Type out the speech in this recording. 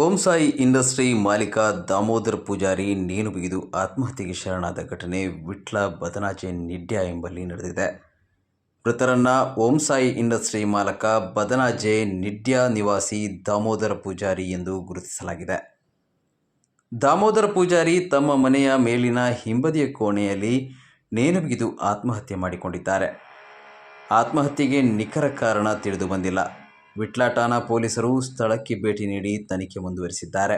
Om Sai industry ಮಾಲೀಕ ದಾಮೋದರ್ ಪೂಜಾರಿ ನೇಣು ಬಿಗಿದು ಆತ್ಮಹತ್ಯೆಗೆ ಶರಣಾದ ಘಟನೆ ವಿಟ್ಲ ಬದನಾಜೆ ನಿಡ್ಯ ಎಂಬಲ್ಲಿ ನಡೆದಿದೆ. ಮೃತರನ್ನ ಓಂ ಸಾಯಿ ಇಂಡಸ್ಟ್ರಿ ಮಾಲಕ ಬದನಾಜೆ ನಿಡ್ಯ ನಿವಾಸಿ ದಾಮೋದರ ಪೂಜಾರಿ ಎಂದು ಗುರುತಿಸಲಾಗಿದೆ. ದಾಮೋದರ ಪೂಜಾರಿ ತಮ್ಮ ಮನೆಯ ಮೇಲಿನ ಹಿಂಬದಿಯ ಕೋಣೆಯಲ್ಲಿ ನೇಣು ಬಿಗಿದು ಆತ್ಮಹತ್ಯೆ ಮಾಡಿಕೊಂಡಿದ್ದಾರೆ. ಆತ್ಮಹತ್ಯೆಗೆ ನಿಖರ ಕಾರಣ ತಿಳಿದು ಬಂದಿಲ್ಲ. ವಿಟ್ಲ ಠಾಣಾ ಪೊಲೀಸರು ಸ್ಥಳಕ್ಕೆ ಭೇಟಿ ನೀಡಿ ತನಿಖೆ ಮುಂದುವರಿಸಿದ್ದಾರೆ.